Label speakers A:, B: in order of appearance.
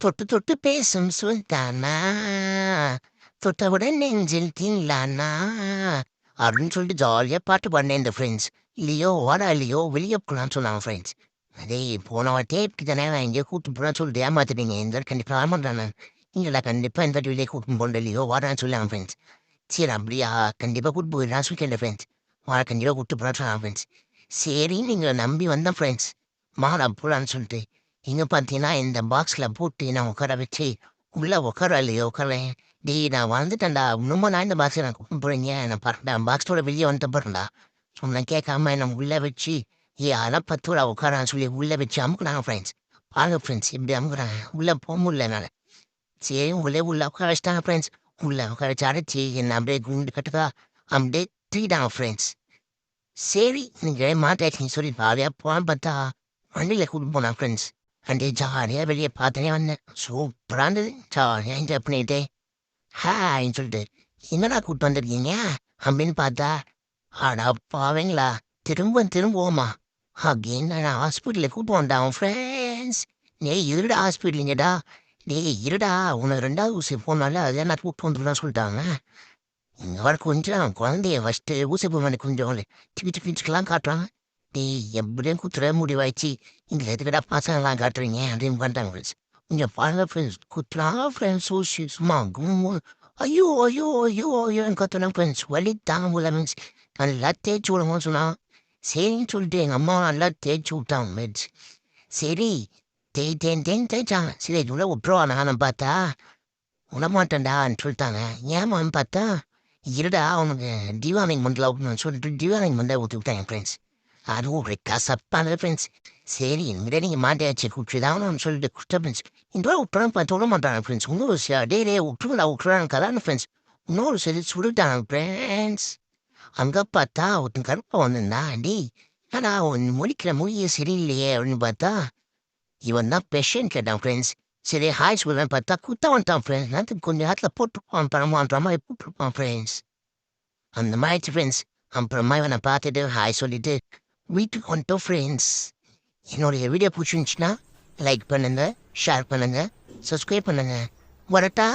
A: தொட்டு தொட்டு பேசும் சுல்தானா, தொட்டவுடன் நெஞ்சில் தில்லானா அப்படின்னு சொல்லிட்டு ஜாலியா பாட்டு பாடினேன் இந்த ஃப்ரெண்ட்ஸ். லியோ வாடா லியோ வெளியே போலான்னு சொன்னாங்க ஃப்ரெண்ட்ஸ். அதே போன வாட்டியே இப்படி தானே நான் எங்கேயோ கூட்டு போறேன்னு சொல்லிட்டு ஏமாத்திட்டீங்க. இந்த வாட்டி கண்டிப்பா ஆமாம் நான் இல்லைடா கண்டிப்பா இந்த வாட்டி வெளியே கூட்டு போகணும் லியோ வாடான்னு சொல்லாங்க ஃப்ரெண்ட்ஸ். சரி அப்படியா கண்டிப்பா கூட்டு போயிடலாம் சொல்லிட்டேன் ஃப்ரெண்ட்ஸ். வாடா கண்டிப்பா கூட்டு போறான்னு சொன்னாங்க ஃப்ரெண்ட்ஸ். சரி நீங்க நம்பி வந்தேன் ஃப்ரெண்ட்ஸ். மாடா போலான்னு சொல்லிட்டு இங்க பார்த்தீங்கன்னா இந்த பாக்ஸ்ல போட்டு நான் உட்கார வச்சு உள்ள உட்கார இல்லையோ உட்காரேன். டேய் நான் வாழ்ந்துட்டேன்டா இன்னுமா நான் இந்த பாக்ஸை நான் கூப்பிட்டு போறீங்க நான் பறேன்டா பாக்ஸோட வெளியே வந்துட்டு போறேன்டா சொன்ன கேட்காம என்ன உள்ள வச்சு அதெல்லாம் 10 ரூபா உட்காரான்னு சொல்லி உள்ள வச்சு அமுக்குனாங்க ஃப்ரெண்ட்ஸ். பாருங்க ஃப்ரெண்ட்ஸ் இப்படி அமுக்குறாங்க உள்ள போக முடியல என்னால. சரி உள்ள உட்கார வச்சுட்டாங்க ஃப்ரெண்ட்ஸ். உள்ள உட்கார வச்சு அடைச்சி என்ன அப்படியே குண்டு கட்டுக்கா அப்படியே தூக்கிட்டாங்க ஃப்ரெண்ட்ஸ். சரி நீங்க மாட்டாச்சுன்னு சொல்லி ஜாலியா போலான்னு பார்த்தா வண்டியில கூட்டிட்டு போனா ஃப்ரெண்ட்ஸ். அண்டே ஜாலியா வெளியே பார்த்துனே வந்தேன். சூப்பரா இருந்தது. ஜாலியா என்ஜாய் பண்ணிட்டு ஹாய்ன்னு சொல்லிட்டு என்னடா கூப்பிட்டு வந்திருக்கீங்க அப்படின்னு பார்த்தா அடா பாவீங்களா திரும்புவோமா அப்படின்னு நான் ஹாஸ்பிட்டலில் கூப்பிட்டு வந்தான் ஃப்ரெண்ட்ஸ். டேய் இருடா ஹாஸ்பிட்டலுங்கடா. டேய் இருடா உனக்கு 2வது ஊசி போனால அதே நான் கூப்பிட்டு வந்துருதான் சொல்லிட்டாங்க. இங்க வர கொஞ்சம் குழந்தைய ஃபஸ்ட்டு ஊசி போன கொஞ்சம் டிக்கி டிக்கிச்சுக்கெல்லாம் காட்டுறாங்க. டேய் எப்படியும் குத்துற முடிவாயிடுச்சு. இங்க எதுக்கடா பசங்களாம் காட்டுறீங்க அப்படின்னு பண்ணிட்டாங்க ஃப்ரெண்ட்ஸ். இங்க பாருங்க ஃப்ரெண்ட்ஸ் குத்துறாங்க ஃப்ரெண்ட்ஸ் ஊசி சும்மா ஐயோ ஐயோ ஐயோ ஐயோ கத்துன ஃப்ரெண்ட்ஸ் வலி தாங்க முடியல மீன்ஸ் நல்லா தேய்ச்சி விடுங்கன்னு சொன்னா. சரின்னு சொல்லிட்டு எங்கள் அம்மா நல்லா தேய்ச்சி விட்டாங்க மீன்ஸ். சரி தேய்ச்சாங்க. சரி இதுல விட்டுருவா நானும் பார்த்தா விடமாட்டேன்டான்னு சொல்லிட்டாங்க. ஏமான்னு பார்த்தா இருடா அவனுக்கு டிவானிங் மண்டில் சொல்லிட்டு டிவானிங் மண்டை ஊற்றி விட்டாங்க ஃப்ரெண்ட்ஸ். அதுவும் ஒரு கசப்பான ஃப்ரெண்ட்ஸ். சரி இங்கே நீங்கள் மாட்டியாச்சு குடிச்சுதான் சொல்லிட்டு குடிச்ச ஃப்ரெண்ட்ஸ். இந்த விட்டுறான்னு பார்த்து விட மாட்டாங்க ஃப்ரெண்ட்ஸ். இன்னொரு டே விட்டுறான்னு கதான ஃப்ரெண்ட்ஸ். இன்னொரு சரி சுடுட்டாங்க ஃப்ரெண்ட்ஸ். அங்கே பார்த்தா ஒருத்தன் கருப்பா வந்திருந்தா டே ஏன்னா அவன் முடிக்கிற மொழியே சரியில்லையே அப்படின்னு பார்த்தா இவன் தான் பெஷன் கேட்டான் ஃப்ரெண்ட்ஸ். சரி ஹாய் சொல்லுவேன் பார்த்தா குத்த வந்துட்டான் ஃப்ரெண்ட்ஸ். நேரத்துக்கு கொஞ்சம் நேரத்தில் போட்டுருப்பான் பரமான்ற மாதிரி போட்டுருப்பான் ஃப்ரெண்ட்ஸ். அந்த மாதிரி ஃப்ரெண்ட்ஸ். அப்புறமா இவனை பார்த்துட்டு ஹாய் சொல்லிட்டு வீட்டுக்கு வந்துட்டோம் ஃப்ரெண்ட்ஸ். என்னுடைய வீடியோ பிடிச்சிருந்துச்சுன்னா லைக் பண்ணுங்க ஷேர் பண்ணுங்க சப்ஸ்கிரைப் பண்ணுங்க வரட்டா.